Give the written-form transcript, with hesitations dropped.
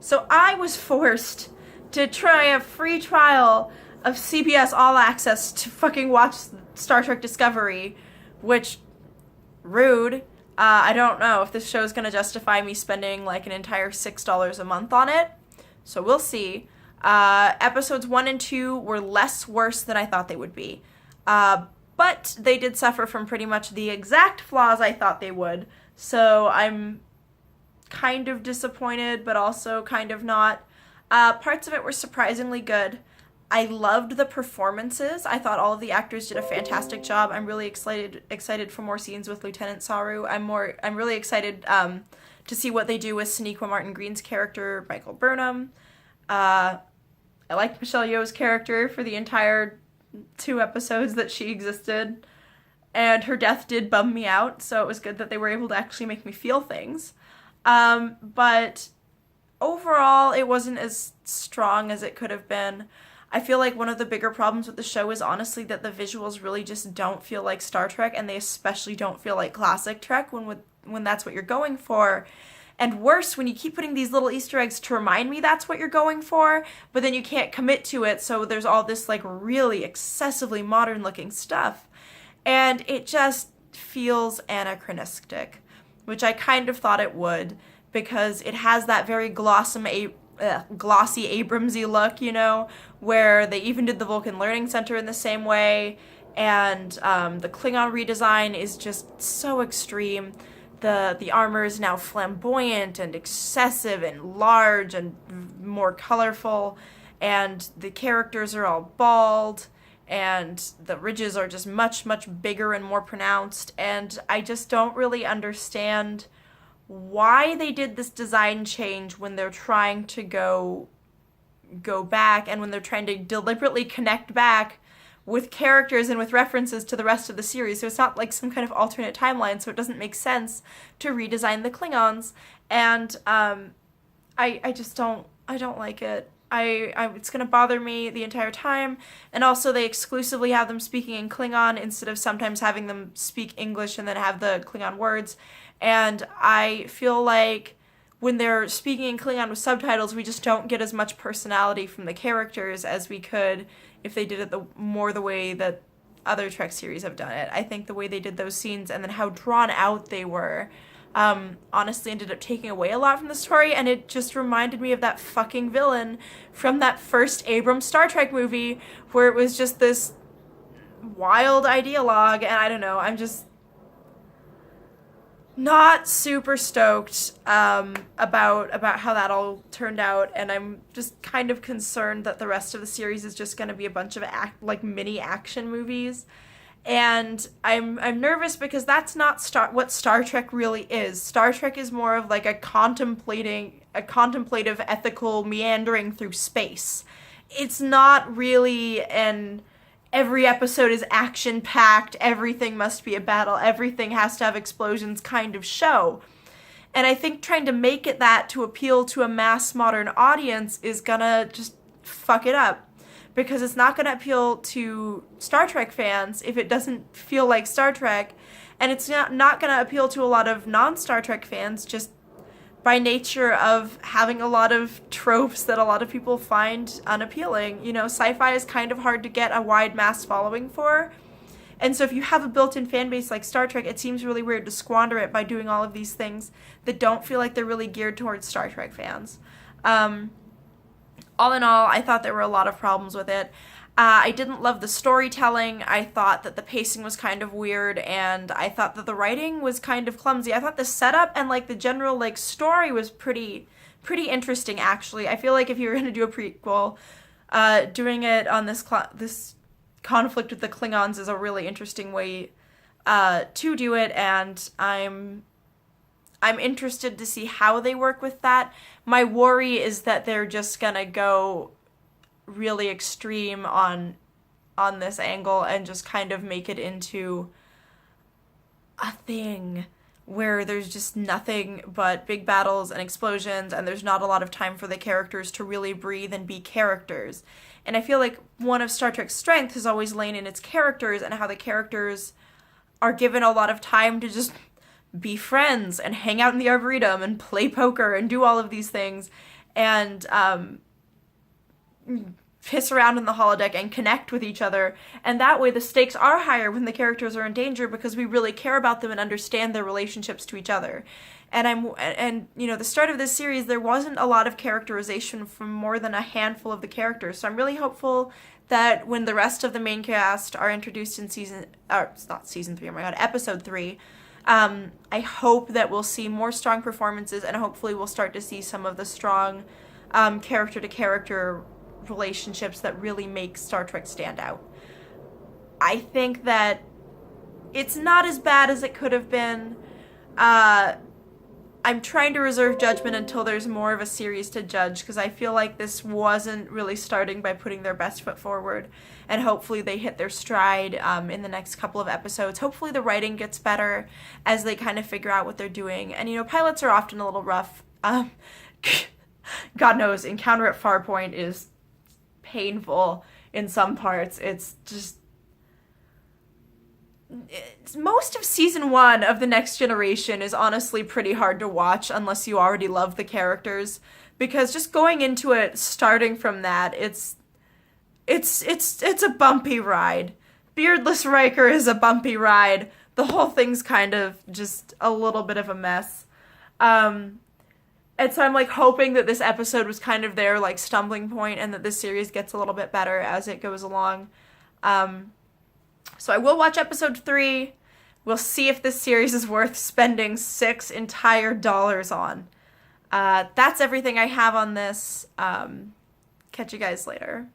So I was forced to try a free trial of CBS All Access to fucking watch Star Trek Discovery, which, rude. I don't know if this show is going to justify me spending like an entire $6 a month on it. So we'll see. Episodes 1 and 2 were less worse than I thought they would be. But they did suffer from pretty much the exact flaws I thought they would. So I'm kind of disappointed, but also kind of not. Parts of it were surprisingly good. I loved the performances. I thought all of the actors did a fantastic job. I'm really excited for more scenes with Lieutenant Saru. I'm really excited to see what they do with Sonequa Martin Green's character, Michael Burnham. I liked Michelle Yeoh's character for the entire 2 episodes that she existed. And her death did bum me out, so it was good that they were able to actually make me feel things. But overall, it wasn't as strong as it could have been. I feel like one of the bigger problems with the show is honestly that the visuals really just don't feel like Star Trek, and they especially don't feel like classic Trek when that's what you're going for. And worse, when you keep putting these little Easter eggs to remind me that's what you're going for, but then you can't commit to it, so there's all this like really excessively modern looking stuff. And it just feels anachronistic, which I kind of thought it would, because it has that very glossy Abramsy look, you know, where they even did the Vulcan Learning Center in the same way, and the Klingon redesign is just so extreme. The armor is now flamboyant and excessive and large and more colorful, and the characters are all bald, and the ridges are just much, much bigger and more pronounced, and I just don't really understand why they did this design change when they're trying to go back, and when they're trying to deliberately connect back with characters and with references to the rest of the series. So it's not like some kind of alternate timeline, so it doesn't make sense to redesign the Klingons. And I just don't like it. It's gonna bother me the entire time. And also they exclusively have them speaking in Klingon instead of sometimes having them speak English and then have the Klingon words. And I feel like when they're speaking in Klingon with subtitles, we just don't get as much personality from the characters as we could if they did it the way that other Trek series have done it. I think the way they did those scenes and then how drawn out they were, honestly ended up taking away a lot from the story, and it just reminded me of that fucking villain from that first Abrams Star Trek movie, where it was just this wild ideologue, and I don't know, I'm just not super stoked about how that all turned out, and I'm just kind of concerned that the rest of the series is just going to be a bunch of mini action movies. And I'm nervous because that's not what Star Trek really is. Star Trek is more of like a contemplative, ethical meandering through space. It's not really every episode is action-packed, everything must be a battle, everything has to have explosions kind of show. And I think trying to make it that to appeal to a mass modern audience is gonna just fuck it up. Because it's not gonna appeal to Star Trek fans if it doesn't feel like Star Trek, and it's not gonna appeal to a lot of non-Star Trek fans just by nature of having a lot of tropes that a lot of people find unappealing. You know, sci-fi is kind of hard to get a wide mass following for. And so if you have a built-in fan base like Star Trek, it seems really weird to squander it by doing all of these things that don't feel like they're really geared towards Star Trek fans. All in all, I thought there were a lot of problems with it. I didn't love the storytelling. I thought that the pacing was kind of weird, and I thought that the writing was kind of clumsy. I thought the setup and like the general like story was pretty interesting, actually. I feel like if you were going to do a prequel, doing it on this conflict with the Klingons is a really interesting way to do it, and I'm interested to see how they work with that. My worry is that they're just gonna go really extreme on this angle and just kind of make it into a thing where there's just nothing but big battles and explosions, and there's not a lot of time for the characters to really breathe and be characters. And I feel like one of Star Trek's strengths has always lain in its characters and how the characters are given a lot of time to just be friends and hang out in the Arboretum and play poker and do all of these things. and piss around in the holodeck and connect with each other, and that way the stakes are higher when the characters are in danger because we really care about them and understand their relationships to each other. And you know, the start of this series, there wasn't a lot of characterization from more than a handful of the characters, so I'm really hopeful that when the rest of the main cast are introduced in episode 3, I hope that we'll see more strong performances, and hopefully we'll start to see some of the strong character-to-character relationships that really make Star Trek stand out. I think that it's not as bad as it could have been. I'm trying to reserve judgment until there's more of a series to judge, because I feel like this wasn't really starting by putting their best foot forward, and hopefully they hit their stride in the next couple of episodes. Hopefully the writing gets better as they kind of figure out what they're doing. And, you know, pilots are often a little rough. God knows, Encounter at Farpoint is painful in some parts. It's just... most of season 1 of The Next Generation is honestly pretty hard to watch unless you already love the characters, because just going into it, starting from that, it's a bumpy ride. Beardless Riker is a bumpy ride. The whole thing's kind of just a little bit of a mess. And so I'm like hoping that this episode was kind of their like stumbling point, and that this series gets a little bit better as it goes along. So I will watch episode 3. We'll see if this series is worth spending $6 entire on. That's everything I have on this. Catch you guys later.